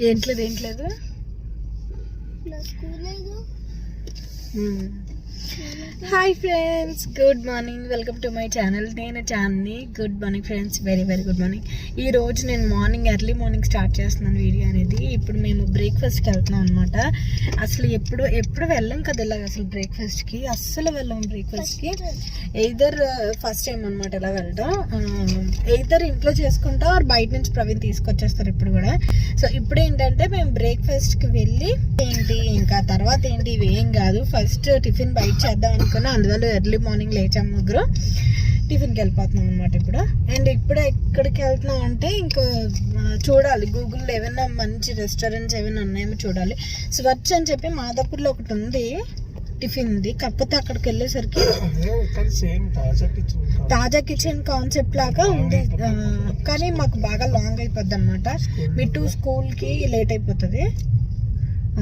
ఏంట్లేదు hi friends, good morning. Welcome to my channel. నేను Chandini. Good morning friends, very very good morning. ఈరోజు నేను early morning start చేస్తున్నాను video అనేది. ఇప్పుడు మేము బ్రేక్ఫాస్ట్కి వెళ్తున్నాం అనమాట. అసలు ఎప్పుడు వెళ్ళాం కదా ఇలాగ, అసలు బ్రేక్ఫాస్ట్కి అస్సలు వెళ్ళాం. బ్రేక్ఫాస్ట్కి ఎయిదర్ ఫస్ట్ టైం అనమాట ఇలా వెళ్ళడం. ఎయిదర్ ఇంట్లో చేసుకుంటాం ఆర్ బయట నుంచి ప్రవీణ్ తీసుకొచ్చేస్తారు ఇప్పుడు కూడా. సో ఇప్పుడు ఏంటంటే మేము బ్రేక్ఫాస్ట్కి వెళ్ళి ఇంకా తర్వాత ఇవి ఏం కాదు, ఫస్ట్ టిఫిన్ బయట చేద్దాం అనుకున్నా. అందువల్ల ఎర్లీ మార్నింగ్ లేచాము, ముగ్గురు టిఫిన్కి వెళ్ళిపోతున్నాం అనమాట ఇప్పుడు. అండ్ ఇప్పుడు ఎక్కడికి వెళ్తున్నాం అంటే ఇంకా చూడాలి గూగుల్లో ఏమైనా మంచి రెస్టారెంట్స్ ఏమైనా ఉన్నాయేమో చూడాలి. స్వచ్ అని చెప్పి మాదాపూర్లో ఒకటి ఉంది టిఫిన్ది, కాకపోతే అక్కడికి వెళ్ళేసరికి తాజా కిచెన్ కాన్సెప్ట్ లాగా ఉంది, కానీ మాకు బాగా లాంగ్ అయిపోద్ది అనమాట. మిట్టు స్కూల్కి లేట్ అయిపోతుంది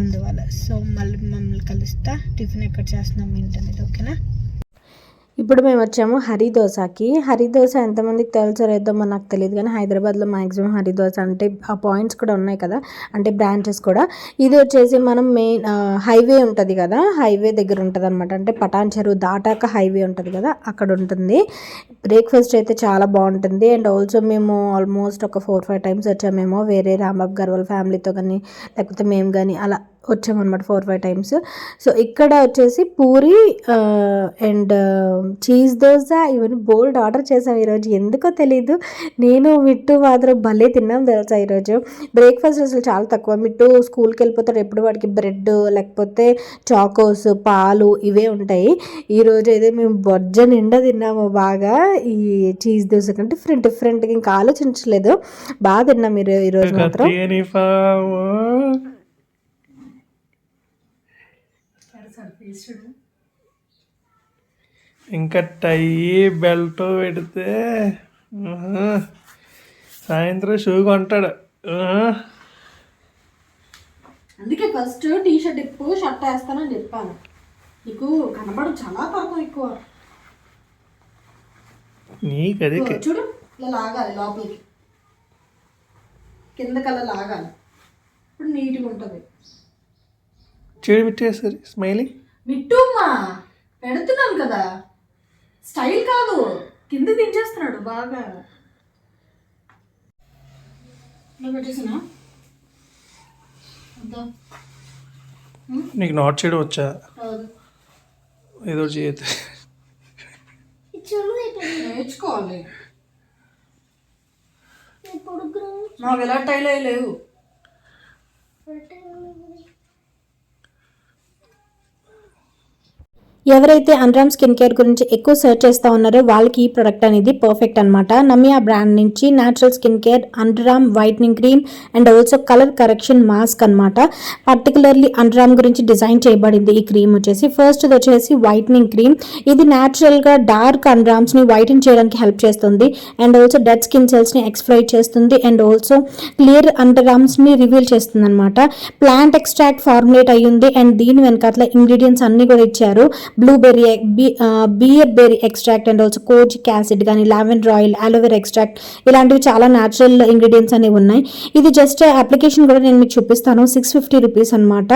అందువల్ల. సో మమ్మల్ని కలుస్తా. టిఫిన్ ఎక్కడ చేస్తున్నాం ఏంటనేది, ఓకేనా? ఇప్పుడు మేము వచ్చాము హరిదోసాకి. హరిదోస ఎంతమందికి తెలుసో లేదో నాకు తెలియదు, కానీ హైదరాబాద్లో మ్యాక్సిమం హరిదోస అంటే ఆ పాయింట్స్ కూడా ఉన్నాయి కదా, అంటే బ్రాంచెస్ కూడా. ఇది వచ్చేసి మనం మెయిన్ హైవే ఉంటుంది కదా, హైవే దగ్గర ఉంటుంది అనమాట. అంటే పటాన్ చెరువు దాటాక హైవే ఉంటుంది కదా, అక్కడ ఉంటుంది. బ్రేక్ఫాస్ట్ అయితే చాలా బాగుంటుంది. అండ్ ఆల్సో మేము ఆల్మోస్ట్ ఒక 4-5 టైమ్స్ వచ్చామేమో, వేరే రాంబాబు గారు వాళ్ళ ఫ్యామిలీతో కానీ లేకపోతే మేము కానీ అలా వచ్చామన్నమాట 4-5 టైమ్స్. సో ఇక్కడ వచ్చేసి పూరి అండ్ చీజ్ దోశ ఇవన్నీ బోల్డ్ ఆర్డర్ చేసాం ఈరోజు. ఎందుకో తెలీదు, నేను మిట్టు మాత్రం భలే తిన్నాం తెలుసా ఈరోజు. బ్రేక్ఫాస్ట్ అసలు చాలా తక్కువ. మిట్టు స్కూల్కి వెళ్ళిపోతాడు ఎప్పుడు, వాడికి బ్రెడ్ లేకపోతే చాకోస్ పాలు ఇవే ఉంటాయి. ఈరోజు అయితే మేము బొజ్జ నిండా తిన్నాము బాగా. ఈ చీజ్ దోశ కంటే డిఫరెంట్గా ఇంకా ఆలోచించలేదు, బాగా తిన్నాం ఈరోజు మాత్రం. ఇంకా టై బెల్ట్ పెడితే సాయంత్రం షూ కొంటాడు. అందుకే ఫస్ట్ టీ షర్ట్ ఇప్పు, షర్ట్ వేస్తానని చెప్పాను. నీకు కనబడు చాలా తక్కువ ఎక్కువ. నీకది చూడు ఇలా లాగాలి లోపలికి, కిందకల్లా లాగాలి, ఇప్పుడు నీట్గా ఉంటుంది. చెడు పెట్టేసరి స్మైలీ మిట్టుమ్మా పెడుతున్నాను కదా, స్టైల్ కాదు, కింద దించేస్తున్నాడు బాగా. పెట్టేసినా నీకు నాట్ చేయడం వచ్చా? ఏదో చేయతే నేర్చుకోవాలి. నాకు ఎలా టైల్ లేవు. ఎవరైతే అండర్ఆర్మ్ స్కిన్ కేర్ గురించి ఎక్కువ సర్చ్ చేస్తూ ఉన్నారో వాళ్ళకి ఈ ప్రోడక్ట్ అనేది పర్ఫెక్ట్ అనమాట. నమ్యా బ్రాండ్ నుంచి natural skin care underarm whitening cream and also colour correction mask అనమాట. పర్టికులర్లీ అండర్ఆర్మ్ గురించి డిజైన్ చేయబడింది ఈ క్రీమ్ వచ్చేసి. ఫస్ట్ వచ్చేసి వైట్నింగ్ క్రీమ్. ఇది న్యాచురల్గా డార్క్ అండర్ఆర్మ్స్ని వైటన్ చేయడానికి హెల్ప్ చేస్తుంది అండ్ ఆల్సో డెడ్ స్కిన్ సెల్స్ని ఎక్స్ప్లైట్ చేస్తుంది అండ్ ఆల్సో క్లియర్ అండర్ఆర్మ్స్ని రివీల్ చేస్తుంది అనమాట. ప్లాంట్ ఎక్స్ట్రాక్ట్ ఫార్ములేట్ అయ్యింది అండ్ దీని వెనకాల ఇంగ్రీడియంట్స్ అన్ని కూడా ఇచ్చారు. Blueberry, bearberry extract and also kojic acid కానీ లావెండర్ ఆయిల్, అలోవెరా ఎక్స్ట్రాక్ట్ ఇలాంటివి చాలా న్యాచురల్ ఇంగ్రీడియంట్స్ అనేవి ఉన్నాయి. ఇది జస్ట్ అప్లికేషన్ కూడా నేను మీకు చూపిస్తాను. 650 రూపీస్ అనమాట.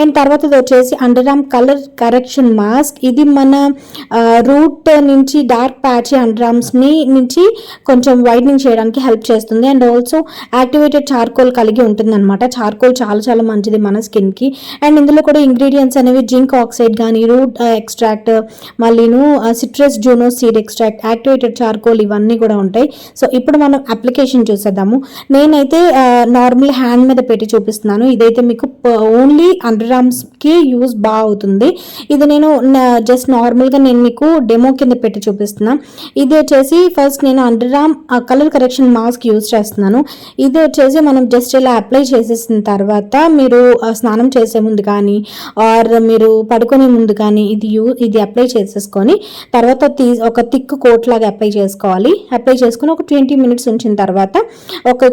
అండ్ తర్వాత ఇది వచ్చేసి అండర్ఆర్మ్ కలర్ కరెక్షన్ మాస్క్. ఇది మన రూట్ నుంచి డార్క్ ప్యాచ్ అండర్ఆర్మ్స్ని నుంచి కొంచెం వైట్నింగ్ చేయడానికి హెల్ప్ చేస్తుంది అండ్ ఆల్సో యాక్టివేటెడ్ చార్కోల్ కలిగి ఉంటుంది అనమాట. చార్కోల్ చాలా చాలా మంచిది మన స్కిన్కి. అండ్ ఇందులో కూడా ఇంగ్రీడియంట్స్ అనేవి జింక్ ఆక్సైడ్ కానీ, రూట్ ఎక్స్ట్రాక్ట్, మళ్ళీను citrus juno seed extract, activated charcoal ఇవన్నీ కూడా ఉంటాయి. సో ఇప్పుడు మనం అప్లికేషన్ చూసేద్దాము. నేనైతే నార్మల్ హ్యాండ్ మీద పెట్టి చూపిస్తున్నాను. ఇదైతే మీకు ఓన్లీ అండర్ఆర్మ్స్కి యూజ్ బాగా అవుతుంది. ఇది నేను జస్ట్ నార్మల్గా నేను మీకు డెమో కింద పెట్టి చూపిస్తున్నాను. ఇది వచ్చేసి ఫస్ట్ నేను అండర్ఆర్మ్ కలర్ కరెక్షన్ మాస్క్ యూజ్ చేస్తున్నాను. ఇది వచ్చేసి మనం జస్ట్ ఇలా అప్లై చేసేసిన తర్వాత మీరు స్నానం చేసే ముందు కానీ ఆర్ మీరు పడుకునే ముందు కానీ ఇది అప్లై చేసేసుకొని తర్వాత ఒక థిక్ కోట్ లాగా అప్లై చేసుకోవాలి. అప్లై చేసుకొని ఒక 20 minutes ఉంచిన తర్వాత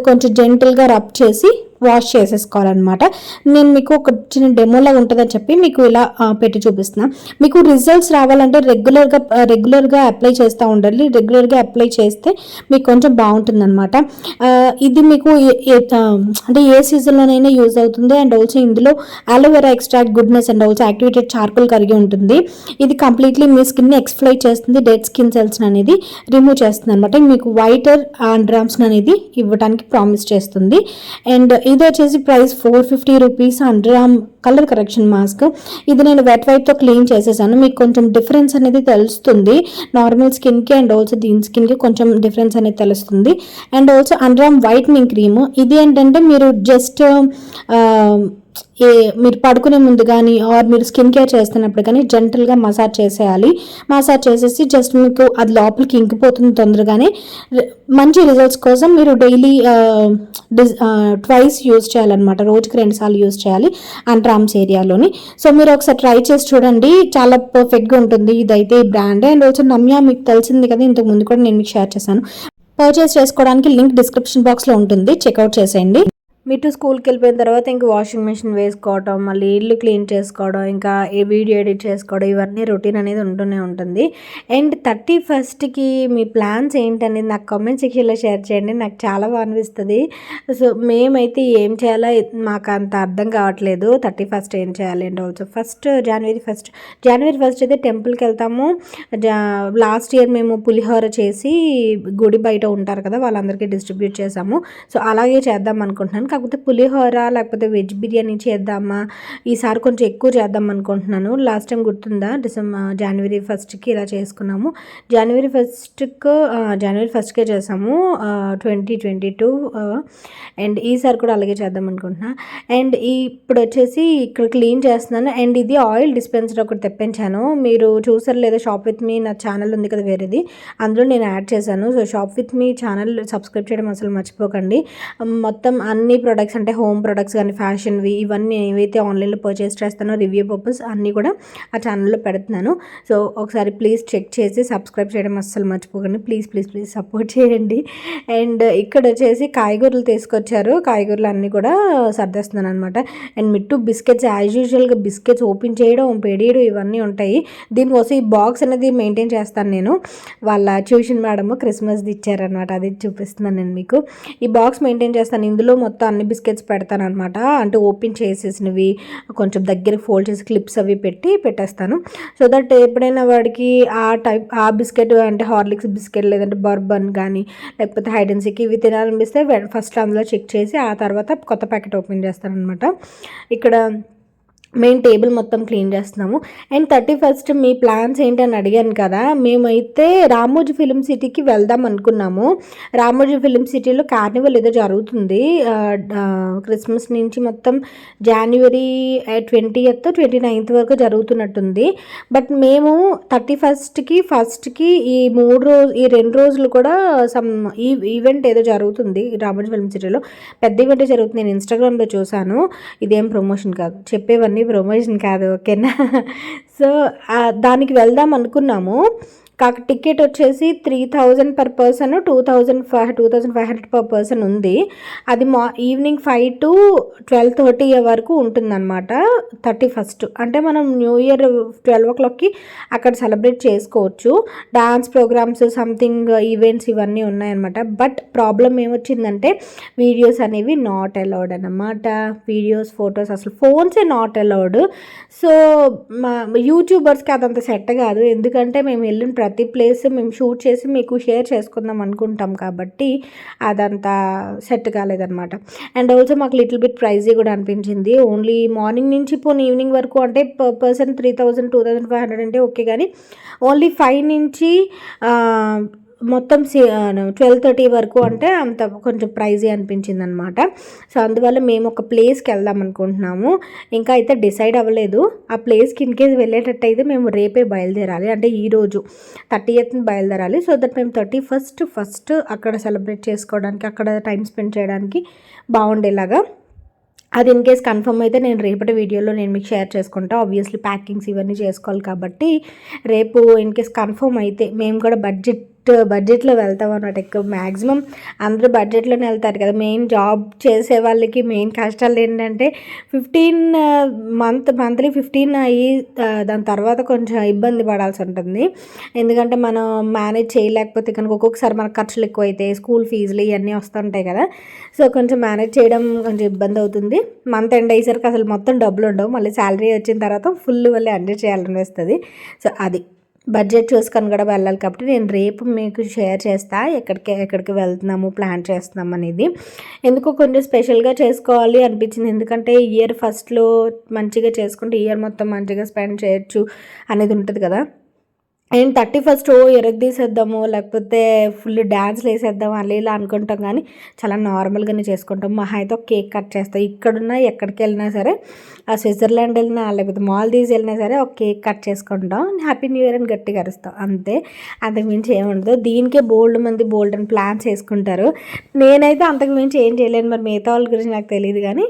కొంచెం జెంటల్గా రబ్ చేసి వాష్ చేసేసుకోవాలన్నమాట. నేను మీకు ఒక చిన్న డెమోలాగా ఉంటుందని చెప్పి మీకు ఇలా పెట్టి చూపిస్తున్నా. మీకు రిజల్ట్స్ రావాలంటే రెగ్యులర్గా అప్లై చేస్తూ ఉండాలి. రెగ్యులర్గా అప్లై చేస్తే మీకు కొంచెం బాగుంటుందన్నమాట. ఇది మీకు అంటే ఏ సీజన్లోనైనా యూజ్ అవుతుంది. అండ్ ఆల్సో ఇందులో aloe vera extract goodness and also activated charcoal కరిగి ఉంటుంది. ఇది కంప్లీట్లీ మీ స్కిన్ని ఎక్స్ఫ్లైట్ చేస్తుంది, డెడ్ స్కిన్ సెల్స్ అనేది రిమూవ్ చేస్తుంది అనమాట. మీకు వైటర్ అండర్ ఆర్మ్స్ అనేది ఇవ్వడానికి ప్రామిస్ చేస్తుంది. అండ్ ఇది వచ్చేసి price 450 rupees under arm colour correction mask. ఇది నేను వెట్ వైప్తో క్లీన్ చేసేసాను. మీకు కొంచెం డిఫరెన్స్ అనేది తెలుస్తుంది నార్మల్ స్కిన్కి అండ్ ఆల్సో దీని స్కిన్కి కొంచెం డిఫరెన్స్ అనేది తెలుస్తుంది. And also under arm whitening cream. ఇది ఏంటంటే మీరు జస్ట్ మీరు పడుకునే ముందు కానీ ఆర్ మీరు స్కిన్ కేర్ చేస్తున్నప్పుడు కానీ జెంటల్గా మసాజ్ చేసేయాలి. మసాజ్ చేసేసి జస్ట్ మీకు అది లోపలికి ఇంకిపోతుంది తొందరగానే. మంచి రిజల్ట్స్ కోసం మీరు డైలీ ట్వైస్ యూజ్ చేయాలన్నమాట. రోజుకి 2 సార్లు యూజ్ చేయాలి అండర్ ఆర్మ్స్ ఏరియాలోని. సో మీరు ఒకసారి ట్రై చేసి చూడండి, చాలా పర్ఫెక్ట్గా ఉంటుంది. ఇదైతే ఈ బ్రాండ్. అండ్ ఆల్సో నమ్యా మీకు తెలిసింది కదా, ఇంతకు ముందు కూడా నేను మీకు షేర్ చేశాను. పర్చేస్ చేసుకోవడానికి లింక్ డిస్క్రిప్షన్ బాక్స్లో ఉంటుంది, చెక్అవుట్ చేసేయండి. మిట్టు స్కూల్కి వెళ్ళిపోయిన తర్వాత ఇంక వాషింగ్ మెషిన్ వేసుకోవడం, మళ్ళీ ఇల్లు క్లీన్ చేసుకోవడం, ఇంకా ఈ వీడియో ఎడిట్ చేసుకోవడం, ఇవన్నీ రొటీన్ అనేది ఉంటూనే ఉంటుంది. అండ్ 31st మీ ప్లాన్స్ ఏంటనేది నాకు కామెంట్ సెక్షన్లో షేర్ చేయండి. నాకు చాలా బాగా అనిపిస్తుంది. సో మేమైతే ఏం చేయాలో మాకు అంత అర్థం కావట్లేదు. 31st ఏం చేయాలి. అండ్ ఆల్సో జనవరి ఫస్ట్ అయితే టెంపుల్కి వెళ్తాము. లాస్ట్ ఇయర్ మేము పులిహోర చేసి గుడి బయట ఉంటారు కదా, వాళ్ళందరికీ డిస్ట్రిబ్యూట్ చేసాము. సో అలాగే చేద్దాం అనుకుంటున్నాను. కాకపోతే పులిహోర లేకపోతే వెజ్ బిర్యానీ చేద్దామా, ఈసారి కొంచెం ఎక్కువ చేద్దాం అనుకుంటున్నాను. లాస్ట్ టైం గుర్తుందా, జనవరి 1st ఇలా చేసుకున్నాము. జనవరి 1కే చేసాము 2022. అండ్ ఈసారి కూడా అలాగే చేద్దాం అనుకుంటున్నా. అండ్ ఇప్పుడు వచ్చేసి ఇక్కడ క్లీన్ చేస్తున్నాను. అండ్ ఇది ఆయిల్ డిస్పెన్సర్ ఒకటి తెప్పించాను. మీరు చూసారు లేదా, షాప్ విత్ మీ నా ఛానల్ ఉంది కదా వేరేది, అందులో నేను యాడ్ చేశాను. So shop with me channel subscribe చేయడం అసలు మర్చిపోకండి. మొత్తం అన్ని ప్రొడక్ట్స్ అంటే హోమ్ ప్రొడక్ట్స్ కానీ ఫ్యాషన్వి ఇవన్నీ ఏవైతే ఆన్లైన్లో పర్చేస్ చేస్తానో రివ్యూ పర్పస్ అన్నీ కూడా ఆ ఛానల్లో పెడుతున్నాను. సో ఒకసారి ప్లీజ్ చెక్ చేసి సబ్స్క్రైబ్ చేయడం అస్సలు మర్చిపోకండి. ప్లీజ్ సపోర్ట్ చేయండి. అండ్ ఇక్కడ వచ్చేసి కాయగూరలు తీసుకొచ్చారు. కాయగూరలు అన్నీ కూడా సర్దేస్తున్నాను అనమాట. అండ్ మిట్టు బిస్కెట్స్ యాజ్ యూజువల్గా బిస్కెట్స్ ఓపెన్ చేయడం, పెడియడం ఇవన్నీ ఉంటాయి. దీనికోసం ఈ బాక్స్ అనేది మెయింటైన్ చేస్తాను నేను. వాళ్ళ ట్యూషన్ మేడమ్ క్రిస్మస్ది ఇచ్చారనమాట, అది చూపిస్తున్నాను నేను మీకు. ఈ బాక్స్ మెయింటైన్ చేస్తాను. ఇందులో మొత్తం అన్ని బిస్కెట్స్ పెడతాను అనమాట. అంటే ఓపెన్ చేసేసినవి కొంచెం దగ్గర ఫోల్డ్ చేసి క్లిప్స్ అవి పెట్టేస్తాను. సో దట్ ఎప్పుడైనా వాడికి ఆ బిస్కెట్ అంటే హార్లిక్స్ బిస్కెట్ లేదంటే బర్బన్ కానీ లేకపోతే హైడ్ అండ్ సీక్ ఇవి తినాలనిపిస్తే ఫస్ట్ అందులో చెక్ చేసి ఆ తర్వాత కొత్త ప్యాకెట్ ఓపెన్ చేస్తాను అనమాట. ఇక్కడ మెయిన్ టేబుల్ మొత్తం క్లీన్ చేస్తున్నాము. అండ్ 31st మీ ప్లాన్స్ ఏంటని అడిగాను కదా, మేమైతే రామోజీ ఫిలిం సిటీకి వెళ్దాం అనుకున్నాము. రామోజీ ఫిలిం సిటీలో కార్నివల్ ఏదో జరుగుతుంది క్రిస్మస్ నుంచి మొత్తం జనవరి 20th 29th వరకు జరుగుతున్నట్టుంది. బట్ మేము 31st 1st ఈ 2 రోజులు కూడా ఈ ఈవెంట్ ఏదో జరుగుతుంది రామోజీ ఫిలిం సిటీలో, పెద్ద ఈవెంట్ జరుగుతుంది. నేను ఇన్స్టాగ్రామ్లో చూసాను. ఇదేం ప్రమోషన్ కాదు, చెప్పేవన్నీ ప్రమోషన్ కాదు, ఓకేనా. సో దానికి వెళ్దాం అనుకున్నాము. టికెట్ వచ్చేసి 3000 per person, 2500 per person ఉంది. అది ఈవినింగ్ 5 to 12:30 వరకు ఉంటుందన్నమాట 31st. అంటే మనం న్యూ ఇయర్ 12 o'clockకి అక్కడ సెలబ్రేట్ చేసుకోవచ్చు. డాన్స్ ప్రోగ్రామ్స్ సంథింగ్ ఈవెంట్స్ ఇవన్నీ ఉన్నాయన్నమాట. బట్ ప్రాబ్లం ఏమొచ్చిందంటే వీడియోస్ అనేవి నాట్ అలౌడ్ అన్నమాట. వీడియోస్ ఫొటోస్ అసలు ఫోన్సే నాట్ అలౌడ్. సో మా యూట్యూబర్స్కి అదంత సెట్ కాదు. ఎందుకంటే మేము వెళ్ళిన ప్రతి ప్లేస్ మేము షూట్ చేసి మీకు షేర్ చేసుకుందాం అనుకుంటాం కాబట్టి అదంతా సెట్ కాలేదన్నమాట. అండ్ ఆల్సో మాకు లిటిల్ బిట్ ప్రైజీ కూడా అనిపించింది. ఓన్లీ మార్నింగ్ నుంచి పోనీ ఈవినింగ్ వరకు అంటే పర్ పర్సన్ 3000 2500 అంటే ఓకే, కానీ ఓన్లీ 5 నుంచి మొత్తం 12:30 వరకు అంటే అంత కొంచెం ప్రైజీ అనిపించింది అనమాట. సో అందువల్ల మేము ఒక ప్లేస్కి వెళ్దాం అనుకుంటున్నాము. ఇంకా అయితే డిసైడ్ అవ్వలేదు. ఆ ప్లేస్కి ఇన్ కేస్ వెళ్ళేటట్టు అయితే మేము రేపే బయలుదేరాలి, అంటే ఈరోజు 30th బయలుదేరాలి. సో దట్ మేము 31st అక్కడ సెలబ్రేట్ చేసుకోవడానికి, అక్కడ టైం స్పెండ్ చేయడానికి బాగుండేలాగా. అది ఇన్ కేస్ కన్ఫర్మ్ అయితే నేను రేపటి వీడియోలో నేను మీకు షేర్ చేసుకుంటా. ఆబ్వియస్లీ ప్యాకింగ్స్ ఇవన్నీ చేసుకోవాలి కాబట్టి రేపు ఇన్ కేస్ కన్ఫర్మ్ అయితే మేము కూడా బడ్జెట్ బడ్జెట్లో వెళ్తాం అన్నమాట. ఎక్కువ మ్యాక్సిమం అందరూ బడ్జెట్లోనే వెళ్తారు కదా. మెయిన్ జాబ్ చేసే వాళ్ళకి మెయిన్ కష్టాలు ఏంటంటే 15 మంత్లీ 15 అయ్యి దాని తర్వాత కొంచెం ఇబ్బంది పడాల్సి ఉంటుంది. ఎందుకంటే మనం మేనేజ్ చేయలేకపోతే కనుక ఒక్కొక్కసారి మనకు ఖర్చులు ఎక్కువ అవుతాయి, స్కూల్ ఫీజులు ఇవన్నీ వస్తుంటాయి కదా. సో కొంచెం మేనేజ్ చేయడం కొంచెం ఇబ్బంది అవుతుంది. మంత్ ఎండ్ అయ్యేసరికి అసలు మొత్తం డబ్బులు ఉండవు. మళ్ళీ శాలరీ వచ్చిన తర్వాత ఫుల్ మళ్ళీ ఎంజాయ్ చేయాలనిపిస్తుంది. సో అది బడ్జెట్ చూసుకొని కూడా వెళ్ళాలి. కాబట్టి నేను రేపు మీకు షేర్ చేస్తా ఎక్కడికి వెళ్తున్నాము, ప్లాన్ చేస్తున్నాం అనేది. ఎందుకో కొంచెం స్పెషల్గా చేసుకోవాలి అనిపించింది. ఎందుకంటే ఇయర్ ఫస్ట్లో మంచిగా చేసుకుంటే ఇయర్ మొత్తం మంచిగా స్పెండ్ చేయొచ్చు అనేది ఉంటుంది కదా. అండ్ 31st ఎరగదీసేద్దాము, లేకపోతే ఫుల్ డ్యాన్స్లు వేసేద్దాము అలా ఇలా అనుకుంటాం. కానీ చాలా నార్మల్గానే చేసుకుంటాం. మహా అయితే ఒక కేక్ కట్ చేస్తాం. ఇక్కడున్నా ఎక్కడికి వెళ్ళినా సరే, ఆ స్విట్జర్లాండ్ వెళ్ళినా లేకపోతే మాల్దీవ్స్ వెళ్ళినా సరే ఒక కేక్ కట్ చేసుకుంటాం, హ్యాపీ న్యూ ఇయర్ అని గట్టిగా అరుస్తాం అంతే. అంతకుమించి ఏముండదు. దీనికే బోల్డ్ అని ప్లాన్స్ వేసుకుంటారు. నేనైతే అంతకుమించి ఏం చేయలేను. మరి మిగతా వాళ్ళ గురించి నాకు తెలియదు కానీ.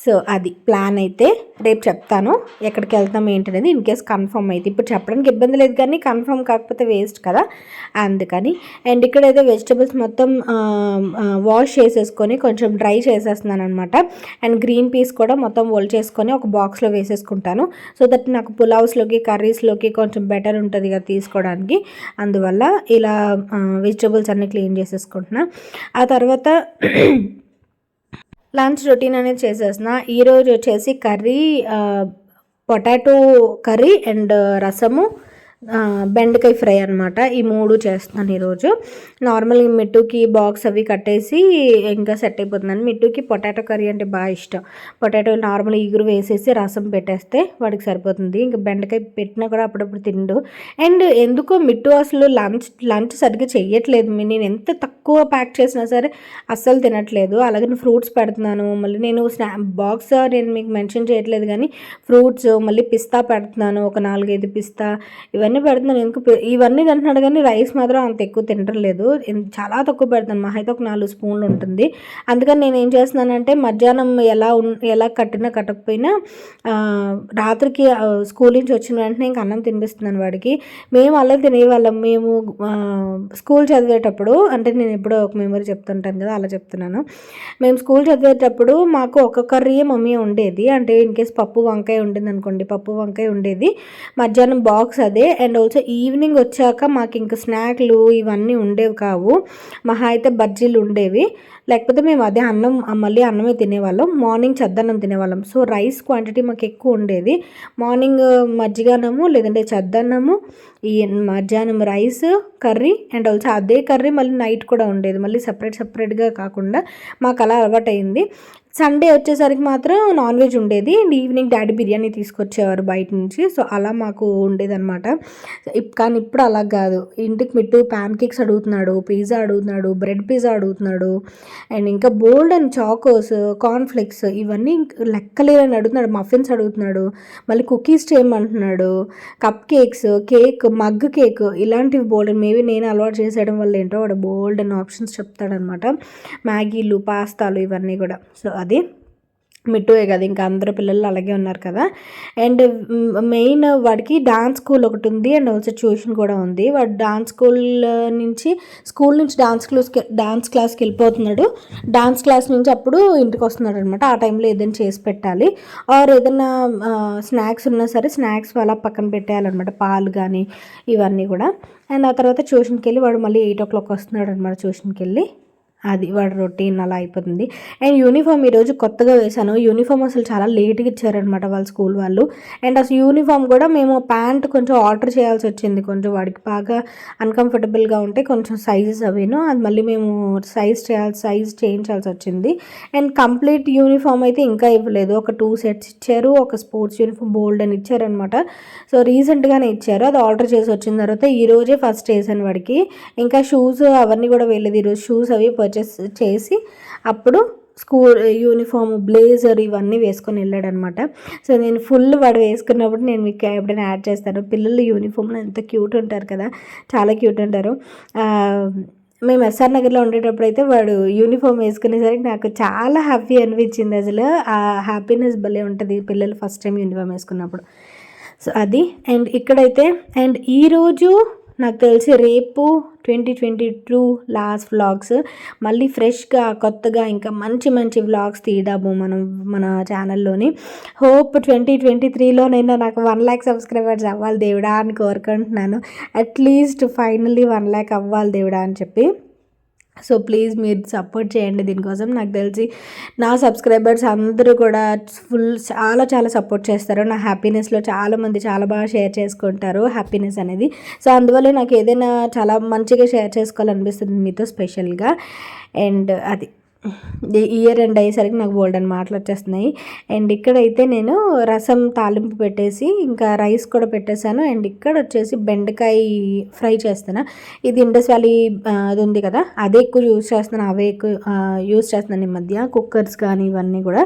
సో అది ప్లాన్ అయితే రేపు చెప్తాను ఎక్కడికి వెళ్తాం ఏంటనేది. ఇన్ కేస్ కన్ఫర్మ్ అయితే ఇప్పుడు చెప్పడానికి ఇబ్బంది లేదు, కానీ కన్ఫర్మ్ కాకపోతే వేస్ట్ కదా, అందుకని. అండ్ ఇక్కడైతే వెజిటబుల్స్ మొత్తం వాష్ చేసేసుకొని కొంచెం డ్రై చేసేస్తున్నాను అనమాట. అండ్ గ్రీన్ పీస్ కూడా మొత్తం చేసుకొని ఒక బాక్స్లో వేసేసుకుంటాను. సో దట్ నాకు పులావ్స్లోకి కర్రీస్లోకి కొంచెం బెటర్ ఉంటుంది కదా తీసుకోవడానికి. అందువల్ల ఇలా వెజిటబుల్స్ అన్నీ క్లీన్ చేసేసుకుంటున్నా. ఆ తర్వాత లంచ్ రొటీన్ అనేది చేసేసిన. ఈరోజు వచ్చేసి కర్రీ, పొటాటో కర్రీ అండ్ రసము, బెండకాయ ఫ్రై అనమాట. ఈ 3 చేస్తున్నాను ఈరోజు. నార్మల్గా మిట్టుకి బాక్స్ అవి కట్టేసి ఇంకా సెట్ అయిపోతుందని. మిట్టుకి పొటాటో కర్రీ అంటే బాగా ఇష్టం. పొటాటో నార్మల్ ఈగురు వేసేసి రసం పెట్టేస్తే వాడికి సరిపోతుంది. ఇంకా బెండకాయ పెట్టినా కూడా అప్పుడప్పుడు తిండు. అండ్ ఎందుకో మిట్టు అసలు లంచ్ సరిగ్గా చెయ్యట్లేదు. నేను ఎంత తక్కువ ప్యాక్ చేసినా సరే అస్సలు తినట్లేదు. అలాగే ఫ్రూట్స్ పెడుతున్నాను. మళ్ళీ నేను బాక్స్ నేను మీకు మెన్షన్ చేయట్లేదు కానీ ఫ్రూట్స్, మళ్ళీ పిస్తా పెడుతున్నాను, ఒక 4-5 పిస్తా ఇవన్నీ పెడుతున్నాను. ఎందుకు ఇవన్నీ తింటున్నాడు కానీ రైస్ మాత్రం అంత ఎక్కువ తింటలేదు. చాలా తక్కువ పెడతాను. మా అయితే ఒక 4 స్పూన్లు ఉంటుంది. అందుకని నేను ఏం చేస్తున్నానంటే మధ్యాహ్నం ఎలా కట్టకపోయినా రాత్రికి స్కూల్ నుంచి వచ్చిన వెంటనే ఇంక అన్నం తినిపిస్తున్నాను వాడికి. మేము అలా తినేవాళ్ళం. మేము స్కూల్ చదివేటప్పుడు, అంటే నేను ఎప్పుడో ఒక మెమరీ చెప్తుంటాను కదా, అలా చెప్తున్నాను. మేము స్కూల్ చదివేటప్పుడు మాకు ఒక కర్రీ మమ్మీ ఉండేది. అంటే ఇన్ కేస్ పప్పు వంకాయ ఉండింది అనుకోండి, పప్పు వంకాయ ఉండేది మధ్యాహ్నం బాక్స్ అదే. అండ్ ఆల్సో ఈవినింగ్ వచ్చాక మాకు ఇంకా స్నాక్లు ఇవన్నీ ఉండేవి కావు. మహా అయితే బజ్జీలు ఉండేవి. లేకపోతే మేము అదే మళ్ళీ అన్నమే తినేవాళ్ళం. మార్నింగ్ చద్దన్నం తినేవాళ్ళం. సో రైస్ క్వాంటిటీ మాకు ఎక్కువ ఉండేది. మార్నింగ్ మజ్జిగన్నము లేదంటే చద్దన్నము, ఈ మధ్యాహ్నం రైస్ కర్రీ అండ్ ఆల్సో అదే కర్రీ మళ్ళీ నైట్ కూడా ఉండేది. మళ్ళీ సపరేట్గా కాకుండా మాకు అలా అలవాటైంది. సండే వచ్చేసరికి మాత్రం నాన్ వెజ్ ఉండేది. అండ్ ఈవినింగ్ డాడీ బిర్యానీ తీసుకొచ్చేవారు బయట నుంచి. సో అలా మాకు ఉండేదన్నమాట. కానీ ఇప్పుడు అలా కాదు. ఇంటికి మిట్టు ప్యాన్ కేక్స్ అడుగుతున్నాడు, పిజ్జా అడుగుతున్నాడు, బ్రెడ్ పిజ్జా అడుగుతున్నాడు. అండ్ ఇంకా బోల్డ్ అండ్ చాకోస్, కార్న్ఫ్లెక్స్ ఇవన్నీ లెక్కలేని అడుగుతున్నాడు. మఫిన్స్ అడుగుతున్నాడు, మళ్ళీ కుకీస్ చేయమంటున్నాడు, cupcakes, cake, mug cake ఇలాంటివి బోల్డ్. మేబీ నేను అలవాటు చేసేయడం వల్ల ఏంటో వాడు బోల్డ్ అండ్ ఆప్షన్స్ చెప్తాడనమాట. మ్యాగీలు, పాస్తాలు ఇవన్నీ కూడా. సో అది మిట్టువే కదా, ఇంకా అందరు పిల్లలు అలాగే ఉన్నారు కదా. అండ్ మెయిన్ వాడికి డాన్స్ స్కూల్ ఒకటి ఉంది అండ్ ఆల్సో ట్యూషన్ కూడా ఉంది. వాడు డాన్స్ స్కూల్ నుంచి డాన్స్ క్లాస్కి వెళ్ళిపోతున్నాడు. డాన్స్ క్లాస్ నుంచి అప్పుడు ఇంటికి వస్తున్నాడు అనమాట. ఆ టైంలో ఏదైనా చేసి పెట్టాలి, ఆర్ ఏదైనా స్నాక్స్ ఉన్నా సరే స్నాక్స్ అలా పక్కన పెట్టేయాలన్నమాట, పాలు కానీ ఇవన్నీ కూడా. అండ్ ఆ తర్వాత ట్యూషన్కి వెళ్ళి వాడు మళ్ళీ 8 o'clock వస్తున్నాడు అనమాట ట్యూషన్కి వెళ్ళి. అది వాడు రొటీన్ అలా అయిపోతుంది. అండ్ యూనిఫామ్ ఈరోజు కొత్తగా వేశాను. యూనిఫామ్ అసలు చాలా లేట్గా ఇచ్చారనమాట వాళ్ళ స్కూల్ వాళ్ళు. అండ్ అసలు యూనిఫామ్ కూడా మేము ప్యాంట్ కొంచెం ఆర్డర్ చేయాల్సి వచ్చింది. కొంచెం వాడికి బాగా అన్కంఫర్టబుల్గా ఉంటే కొంచెం సైజెస్ అవేను, అది మళ్ళీ మేము సైజ్ చేయించాల్సి వచ్చింది. అండ్ కంప్లీట్ యూనిఫామ్ అయితే ఇంకా ఇవ్వలేదు. ఒక 2 sets ఇచ్చారు. ఒక స్పోర్ట్స్ యూనిఫామ్ బోల్డ్ అని ఇచ్చారనమాట. సో రీసెంట్గానే ఇచ్చారు. అది ఆర్డర్ చేసి వచ్చిన తర్వాత ఈరోజే ఫస్ట్ వేసాను వాడికి. ఇంకా షూస్ అవన్నీ కూడా వెళ్ళలేదు. ఈరోజు షూస్ అవి పర్చేస్ చేసి అప్పుడు స్కూల్ యూనిఫామ్, బ్లేజర్ ఇవన్నీ వేసుకొని వెళ్ళాడనమాట. సో నేను ఫుల్ వాడు వేసుకున్నప్పుడు నేను మీకు ఎప్పుడైనా యాడ్ చేస్తాను. పిల్లలు యూనిఫామ్లో ఎంత క్యూట్ ఉంటారు కదా, చాలా క్యూట్ ఉంటారు. మేము ఎస్ఆర్ నగర్లో ఉండేటప్పుడు అయితే వాడు యూనిఫామ్ వేసుకునేసరికి నాకు చాలా హ్యాపీ అనిపించింది. అసలు ఆ హ్యాపీనెస్ భలే ఉంటుంది పిల్లలు ఫస్ట్ టైం యూనిఫామ్ వేసుకున్నప్పుడు. సో అది. అండ్ ఇక్కడైతే ఈరోజు నాకు తెలిసి రేపు 2022 లాస్ట్ వ్లాగ్స్ మళ్ళీ ఫ్రెష్గా కొత్తగా ఇంకా మంచి మంచి వ్లాగ్స్ తీయడాము మనం మన ఛానల్లోని. హోప్ 2023లో నేను నాకు 1,00,000 సబ్స్క్రైబర్స్ అవ్వాలి దేవుడా అని కోరుకుంటున్నాను. అట్లీస్ట్ ఫైనల్లీ 1,00,000 అవ్వాలి దేవుడా అని చెప్పి. సో ప్లీజ్ మీరు సపోర్ట్ చేయండి దీనికోసం. నాకు తెలిసి నా సబ్స్క్రైబర్స్ అందరూ కూడా చాలా చాలా సపోర్ట్ చేస్తారు. నా హ్యాపీనెస్లో చాలామంది చాలా బాగా షేర్ చేసుకుంటారు హ్యాపీనెస్ అనేది. సో అందువల్ల నాకు ఏదైనా చాలా మంచిగా షేర్ చేసుకోవాలనిపిస్తుంది మీతో స్పెషల్గా. అండ్ అది ఇయర్ ఎండ్ అయ్యేసరికి నాకు బోల్డ్ అని మాటలు వచ్చేస్తున్నాయి. అండ్ ఇక్కడైతే నేను రసం తాలింపు పెట్టేసి ఇంకా రైస్ కూడా పెట్టేశాను. అండ్ ఇక్కడ వచ్చేసి బెండకాయ ఫ్రై చేస్తున్నా. ఇది ఇండస్ వ్యాలీ అది ఉంది కదా, అదే ఎక్కువ యూజ్ చేస్తున్నాను, అవే ఎక్కువ యూజ్ చేస్తున్నాను ఈ మధ్య, కుక్కర్స్ కానీ ఇవన్నీ కూడా.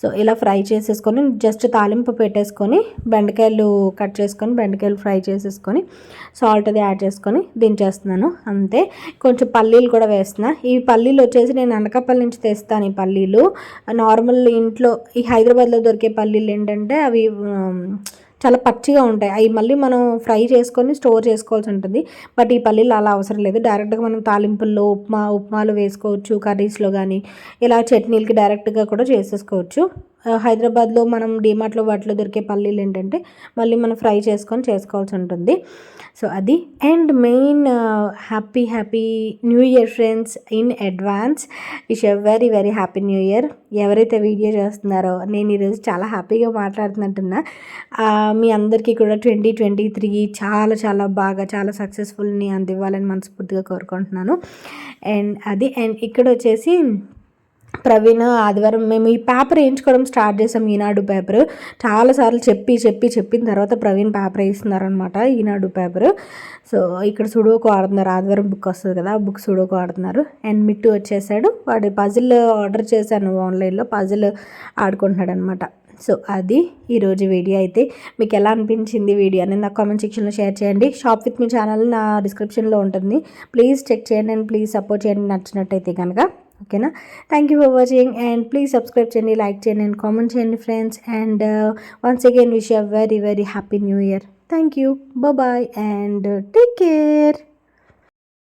సో ఇలా ఫ్రై చేసేసుకొని జస్ట్ తాలింపు పెట్టేసుకొని బెండకాయలు కట్ చేసుకొని బెండకాయలు ఫ్రై చేసేసుకొని సాల్ట్ అది యాడ్ చేసుకొని దించేస్తున్నాను అంతే. కొంచెం పల్లీలు కూడా వేస్తున్నా. ఈ పల్లీలు వచ్చేసి నేను అనకాపల్లి నుంచి తెస్తాను. ఈ పల్లీలు నార్మల్ ఇంట్లో ఈ హైదరాబాద్లో దొరికే పల్లీలు ఏంటంటే అవి చాలా పచ్చిగా ఉంటాయి. అవి మళ్ళీ మనం ఫ్రై చేసుకొని స్టోర్ చేసుకోవాల్సి ఉంటుంది. బట్ ఈ పల్లీలు అలా అవసరం లేదు. డైరెక్ట్గా మనం తాలింపుల్లో ఉప్మాలు వేసుకోవచ్చు, కర్రీస్లో కానీ ఇలా చట్నీలకి డైరెక్ట్గా కూడా చేసేసుకోవచ్చు. హైదరాబాద్లో మనం డీమార్ట్లో వాటిలో దొరికే పల్లీలు ఏంటంటే మళ్ళీ మనం ఫ్రై చేసుకొని చేసుకోవాల్సి ఉంటుంది. సో అది. And main happy new year friends in advance. Wish a very very happy new year. ఎవరైతే వీడియో చేస్తున్నారో నేను ఈరోజు చాలా హ్యాపీగా మాట్లాడుతున్నట్టున్నా. మీ అందరికీ కూడా 2023 చాలా చాలా బాగా చాలా సక్సెస్ఫుల్ని అందివ్వాలని మనస్ఫూర్తిగా కోరుకుంటున్నాను. అండ్ అది. అండ్ ఇక్కడ వచ్చేసి ప్రవీణ్ ఆదివారం మేము ఈ పేపర్ వేయించుకోవడం స్టార్ట్ చేసాం. ఈనాడు పేపర్ చాలాసార్లు చెప్పిన తర్వాత ప్రవీణ్ పేపర్ వేస్తున్నారనమాట, ఈనాడు పేపర్. సో ఇక్కడ సుడోకు ఆడుతున్నారు. ఆదివారం బుక్ వస్తుంది కదా, బుక్ సుడోకు ఆడుతున్నారు. అండ్ మిట్టు వచ్చేసాడు. వాడి పజిల్ ఆర్డర్ చేశాను ఆన్లైన్లో, పజిల్ ఆడుకుంటున్నాడు అనమాట. సో అది ఈరోజు వీడియో. అయితే మీకు ఎలా అనిపించింది వీడియో అనేది నాకు కామెంట్ సెక్షన్లో షేర్ చేయండి. షాప్ విత్ మీ ఛానల్ నా డిస్క్రిప్షన్లో ఉంటుంది, ప్లీజ్ చెక్ చేయండి. అండ్ ప్లీజ్ సపోర్ట్ చేయండి నచ్చినట్టయితే కనుక. ఓకేనా? Thank you for watching. And please subscribe చేయండి, లైక్ చేయండి అండ్ కామెంట్ చేయండి friends. And once again wish you very very happy new year. Thank you, bye and take care.